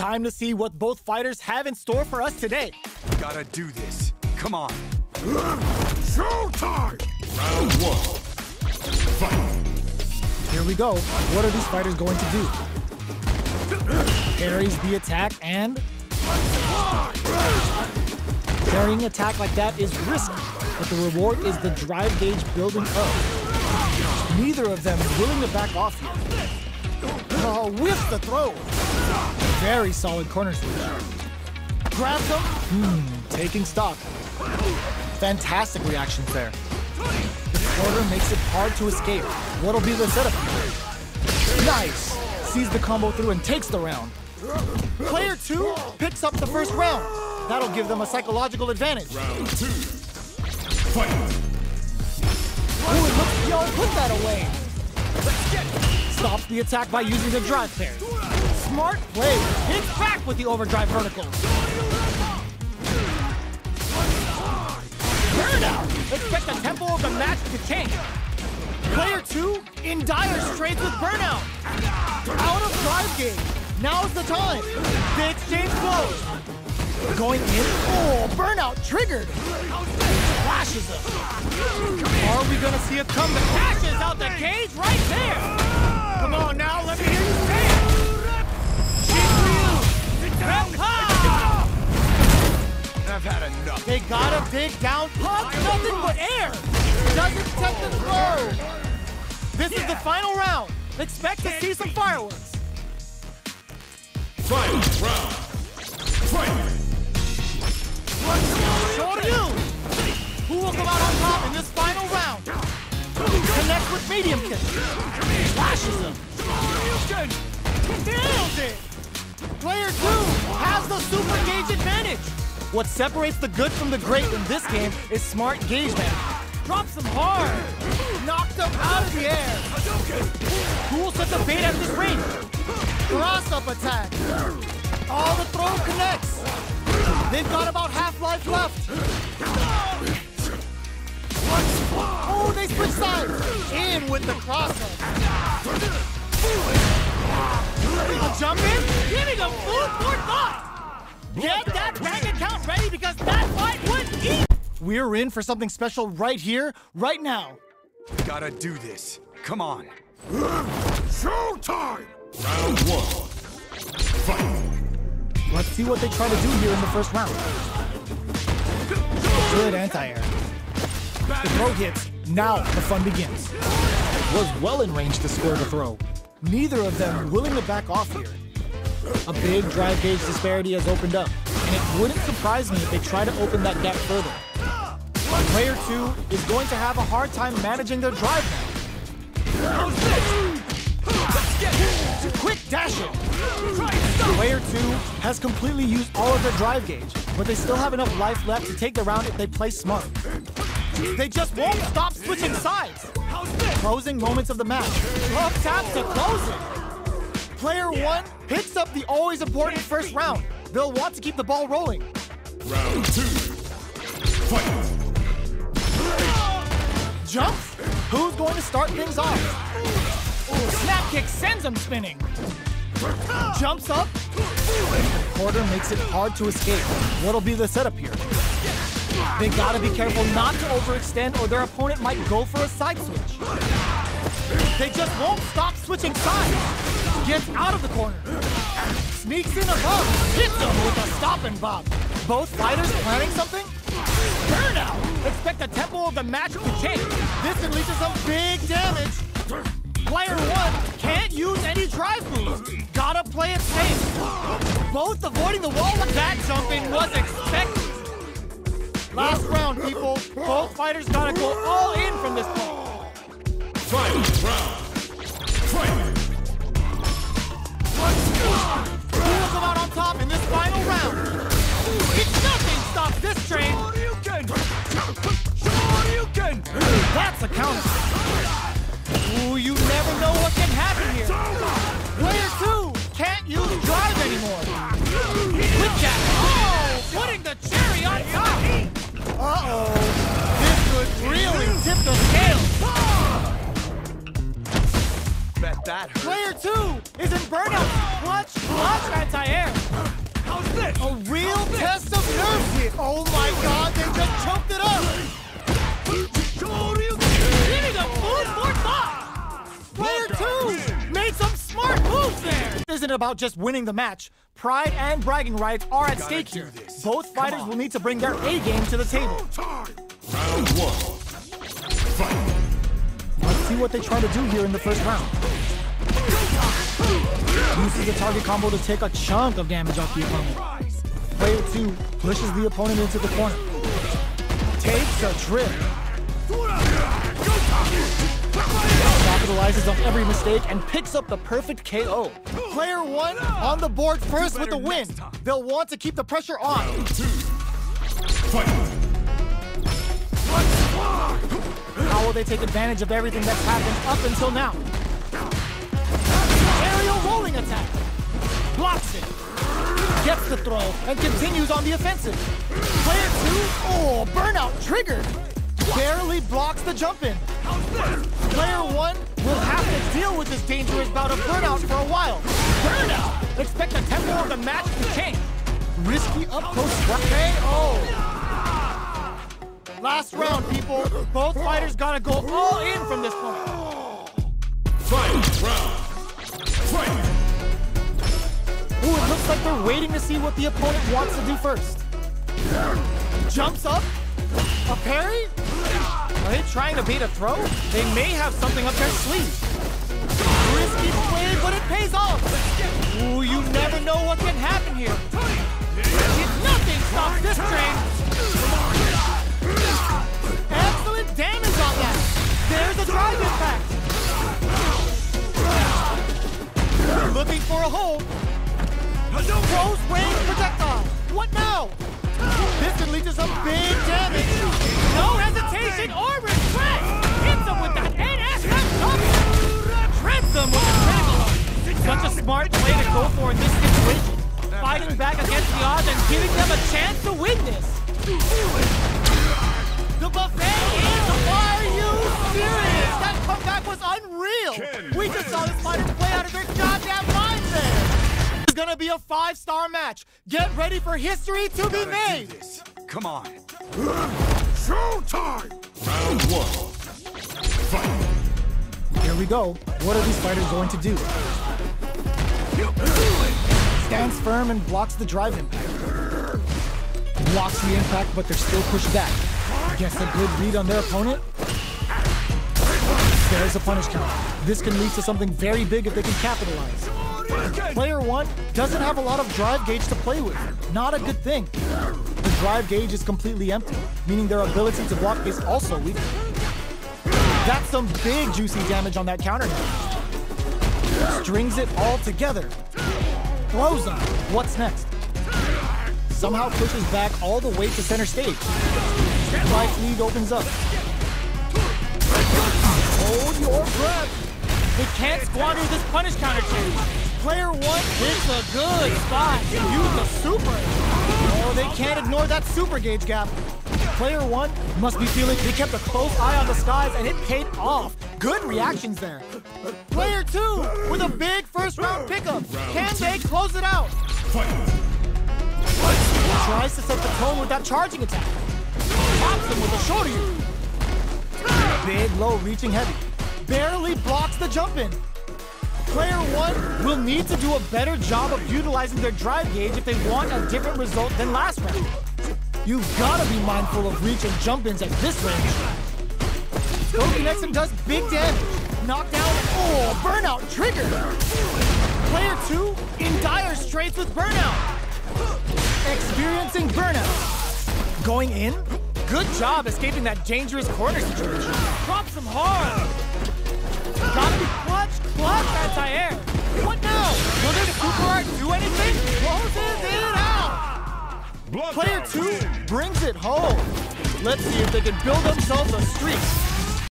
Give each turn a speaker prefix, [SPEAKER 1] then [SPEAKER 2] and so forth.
[SPEAKER 1] Time to see what both fighters have in store for us today.
[SPEAKER 2] Gotta do this. Come on.
[SPEAKER 3] Showtime! Round one. Fight!
[SPEAKER 1] Here we go. What are these fighters going to do? Parries the attack and... Parrying attack like that is risky, but the reward is the drive gauge building up. Neither of them willing to back off here. Oh, whiff the throw. Very solid corner switch. Grabs him. Taking stock. Fantastic reactions there. The quarter makes it hard to escape. What'll be the setup here? Nice. Sees the combo through and takes the round. Player 2 picks up the first round. That'll give them a psychological advantage.
[SPEAKER 3] Round 2. Fight!
[SPEAKER 1] Oh, yo, put that away. Stops the attack by using the drive parry. Smart play. Hits back with the overdrive vertical. Burnout. Expect the tempo of the match to change. Player 2 in dire straits with burnout. Out of drive gauge. Now's the time. The exchange blows. Going in. Oh, burnout triggered. Flashes him. Are we gonna see a comeback? Dashes out the cage right there. Come on now, let me hear you say it.
[SPEAKER 2] I've had enough.
[SPEAKER 1] They gotta dig down. Pump nothing but air. Doesn't take the throw. This is the final round. Expect to see some fireworks.
[SPEAKER 3] Final round. Fight!
[SPEAKER 1] Shoryu! Who will come out on top in this final round? Connects with medium kick. Flashes him. Nails it! Player 2 has the super gauge advantage. What separates the good from the great in this game is smart gauge management. Drops him hard. Knocked him out of the air. Cool sets a bait at this range. Cross-up attack. Oh, the throw connects. They've got about half life left. Oh, they switch sides. In with the cross-up. A jump in, giving them food for thought. Get that bank account ready because that fight would eat. We're in for something special right here, right now.
[SPEAKER 2] Gotta do this. Come on.
[SPEAKER 3] Showtime! Round one. Fight!
[SPEAKER 1] Let's see what they try to do here in the first round. Good anti-air. The throw hits. Now the fun begins. Was well in range to square the throw. Neither of them willing to back off here. A big drive gauge disparity has opened up, and it wouldn't surprise me if they try to open that gap further. Player 2 is going to have a hard time managing their drive now. Quick dashing! Player 2 has completely used all of their drive gauge, but they still have enough life left to take the round if they play smart. They just won't stop switching sides. Closing moments of the match. Love taps to close it. Player 1 picks up the always important first round. They'll want to keep the ball rolling.
[SPEAKER 3] Round 2. Fight!
[SPEAKER 1] Jumps? Who's going to start things off? Ooh, snap kick sends him spinning. Jumps up. Quarter makes it hard to escape. What'll be the setup here? They gotta be careful not to overextend or their opponent might go for a side switch. They just won't stop switching sides. Gets out of the corner. Sneaks in above. Hits him with a stop and bop. Both fighters planning something? Burnout! Expect the tempo of the match to change. This can lead to some big damage. Player 1 can't use any drive moves. Gotta play it safe. Both avoiding the wall with that jumping was expected. Last round, people. Both fighters gotta go all in from this point.
[SPEAKER 3] Final round. Fight!
[SPEAKER 1] Who will come out on top in this final round? Nothing stops this train. That's a counter. Ooh, you never know what can happen here. Player 2 can't use drive anymore. Quick jab. Oh, putting the cherry on top. Uh-oh. This could really tip the scales.
[SPEAKER 2] Bet that hurt.
[SPEAKER 1] Player 2 is in burnout. Clutch anti-air. it. Oh my god, they just choked it up. Giving them food for thought. Player 2 made some smart moves there. This isn't about just winning the match. Pride and bragging rights are at stake here. Both fighters will need to bring their A game to the table.
[SPEAKER 3] Round 1. Fight.
[SPEAKER 1] Let's see what they try to do here in the first round. Uses the target combo to take a chunk of damage off the opponent. Player 2 pushes the opponent into the corner. Takes a trip. Capitalizes on every mistake and picks up the perfect KO. Player 1 on the board first with the win. They'll want to keep the pressure on.
[SPEAKER 3] Round 2. Fight.
[SPEAKER 1] How will they take advantage of everything that's happened up until now? Aerial rolling attack. Blocks it. Gets the throw and continues on the offensive. Player 2, oh, burnout triggered. Barely blocks the jump in. Player 1 will have to deal with this dangerous bout of burnout for a while. Burnout! Expect the tempo of the match to change. Risky up close KO. Last round, people. Both fighters gotta go all in from this point.
[SPEAKER 3] Fight round. Fight.
[SPEAKER 1] Ooh, it looks like they're waiting to see what the opponent wants to do first. Jumps up. A parry? Are they trying to bait a throw? They may have something up their sleeve. Risky play, but it pays off. Ooh, you never know what can happen here. Nothing stops this train. Excellent damage on that. There's a drive impact. Looking for a hold. Throws range projectile. What now? This can lead to some big damage. No hesitation or retract. Hits him with that NSF cover. Treads them with a critical. Such a smart play to go for in this situation. Fighting back against the odds and giving them a chance to win this. The buffet is, are you serious? That comeback was unreal. We just saw this fighter play out of their goddamn minds there. It's gonna be a 5-star match. Get ready for history to be made.
[SPEAKER 2] Come on.
[SPEAKER 3] Showtime. Round 1. Fight.
[SPEAKER 1] Here we go. What are these fighters going to do? Stands firm and blocks the drive impact. Blocks the impact, but they're still pushed back. Gets a good read on their opponent. There's a punish counter. This can lead to something very big if they can capitalize. Player 1 doesn't have a lot of drive gauge to play with. Not a good thing. The drive gauge is completely empty, meaning their ability to block is also weak. That's some big juicy damage on that counter now. Strings it all together. Throws them. What's next? Somehow pushes back all the way to center stage. Life lead opens up. Hold your breath. They can't squander this punish counter change. Player 1 hits a good spot. Use the super. Oh, they can't ignore that super gauge gap. Player 1 must be feeling they kept a close eye on the skies and it paid off. Good reactions there. Player 2 with a big first round pickup. Can they close it out? Tries to set the tone with that charging attack. Pops him with a shoulder. Big low reaching heavy. Barely blocks the jump in. Player 1 will need to do a better job of utilizing their drive gauge if they want a different result than last round. You've got to be mindful of reach and jump-ins at this range. Go connects and does big damage. Knockdown, oh, burnout triggered. Player 2 in dire straits with burnout. Experiencing burnout. Going in, good job escaping that dangerous corner situation. Drops him hard. Gotta be clutch anti-air. What now? Will this super art do anything? Closes it out. Player 2 brings it home. Let's see if they can build themselves a streak.